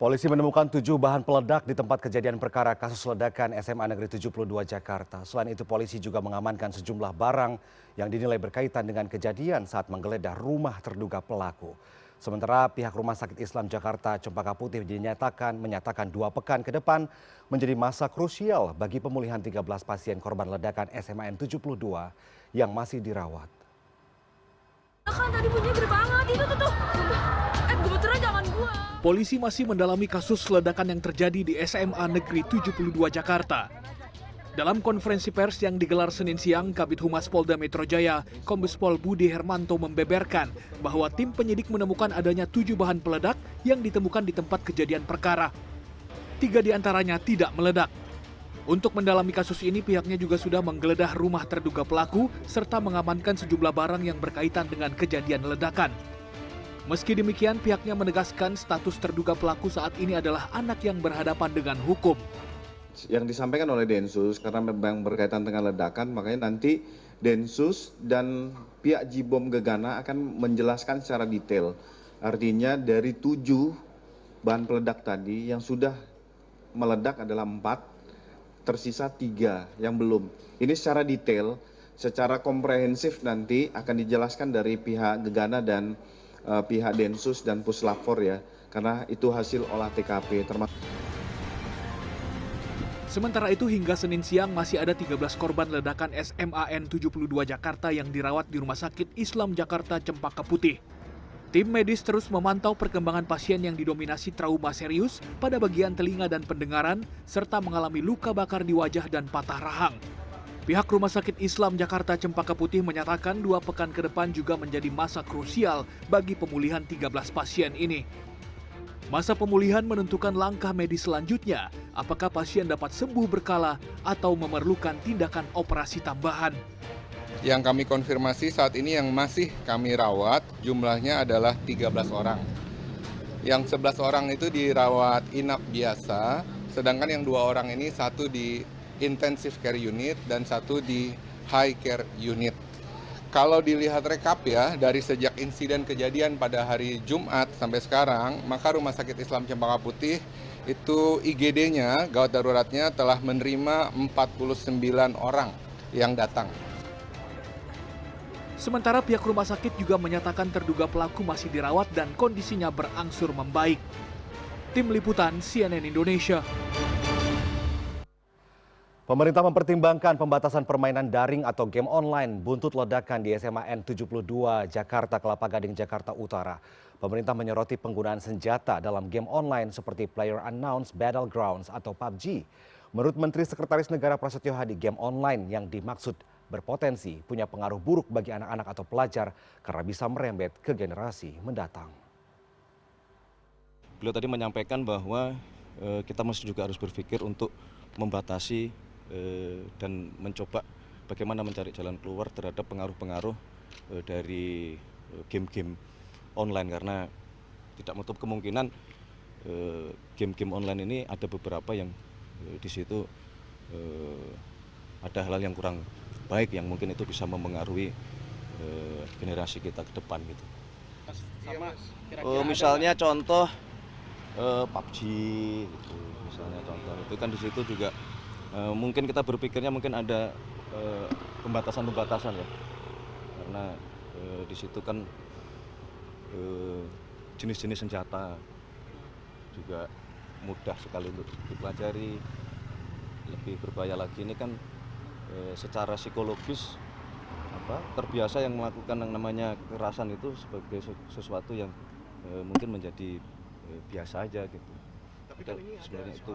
Polisi menemukan 7 bahan peledak di tempat kejadian perkara kasus ledakan SMA Negeri 72 Jakarta. Selain itu polisi juga mengamankan sejumlah barang yang dinilai berkaitan dengan kejadian saat menggeledah rumah terduga pelaku. Sementara pihak Rumah Sakit Islam Jakarta Cempaka Putih menyatakan 2 pekan ke depan menjadi masa krusial bagi pemulihan 13 pasien korban ledakan SMA N 72 yang masih dirawat. Kan tadi bunyinya gede banget, itu tuh. Gemeternya jangan gua. Polisi masih mendalami kasus ledakan yang terjadi di SMA Negeri 72 Jakarta. Dalam konferensi pers yang digelar Senin siang, Kabid Humas Polda Metro Jaya, Kombes Pol Budi Hermanto membeberkan bahwa tim penyidik menemukan adanya 7 bahan peledak yang ditemukan di tempat kejadian perkara. 3 diantaranya tidak meledak. Untuk mendalami kasus ini, pihaknya juga sudah menggeledah rumah terduga pelaku serta mengamankan sejumlah barang yang berkaitan dengan kejadian ledakan. Meski demikian, pihaknya menegaskan status terduga pelaku saat ini adalah anak yang berhadapan dengan hukum. Yang disampaikan oleh Densus karena memang berkaitan dengan ledakan, makanya nanti Densus dan pihak Jibom Gegana akan menjelaskan secara detail. Artinya dari 7 bahan peledak tadi yang sudah meledak adalah 4, tersisa 3 yang belum. Ini secara detail, secara komprehensif nanti akan dijelaskan dari pihak Gegana dan pihak Densus dan Puslapfor ya, karena itu hasil olah TKP termasuk. Sementara itu hingga Senin siang masih ada 13 korban ledakan SMA N 72 Jakarta yang dirawat di Rumah Sakit Islam Jakarta Cempaka Putih. Tim medis terus memantau perkembangan pasien yang didominasi trauma serius pada bagian telinga dan pendengaran serta mengalami luka bakar di wajah dan patah rahang. Pihak Rumah Sakit Islam Jakarta Cempaka Putih menyatakan 2 pekan ke depan juga menjadi masa krusial bagi pemulihan 13 pasien ini. Masa pemulihan menentukan langkah medis selanjutnya, apakah pasien dapat sembuh berkala atau memerlukan tindakan operasi tambahan. Yang kami konfirmasi saat ini yang masih kami rawat jumlahnya adalah 13 orang. Yang 11 orang itu dirawat inap biasa, sedangkan yang 2 orang ini satu di intensive care unit dan satu di high care unit. Kalau dilihat rekap ya, dari sejak insiden kejadian pada hari Jumat sampai sekarang, maka Rumah Sakit Islam Cempaka Putih itu IGD-nya, gawat daruratnya telah menerima 49 orang yang datang. Sementara pihak rumah sakit juga menyatakan terduga pelaku masih dirawat dan kondisinya berangsur membaik. Tim Liputan CNN Indonesia. Pemerintah mempertimbangkan pembatasan permainan daring atau game online buntut ledakan di SMA N 72 Jakarta Kelapa Gading, Jakarta Utara. Pemerintah menyoroti penggunaan senjata dalam game online seperti PlayerUnknown's Battlegrounds atau PUBG. Menurut Menteri Sekretaris Negara Prasetyo Hadi, game online yang dimaksud berpotensi punya pengaruh buruk bagi anak-anak atau pelajar karena bisa merembet ke generasi mendatang. Beliau tadi menyampaikan bahwa kita masih juga harus berpikir untuk membatasi dan mencoba bagaimana mencari jalan keluar terhadap pengaruh-pengaruh dari game-game online, karena tidak menutup kemungkinan game-game online ini ada beberapa yang di situ ada hal-hal yang kurang baik yang mungkin itu bisa mempengaruhi generasi kita ke depan gitu. Misalnya contoh PUBG gitu, misalnya contoh itu kan di situ juga mungkin kita berpikirnya mungkin ada pembatasan ya, karena di situ kan jenis-jenis senjata juga mudah sekali untuk dipelajari. Lebih berbahaya lagi ini kan secara psikologis terbiasa yang melakukan yang namanya kekerasan itu sebagai sesuatu yang mungkin menjadi biasa aja gitu. Tapi kan ini sebenarnya itu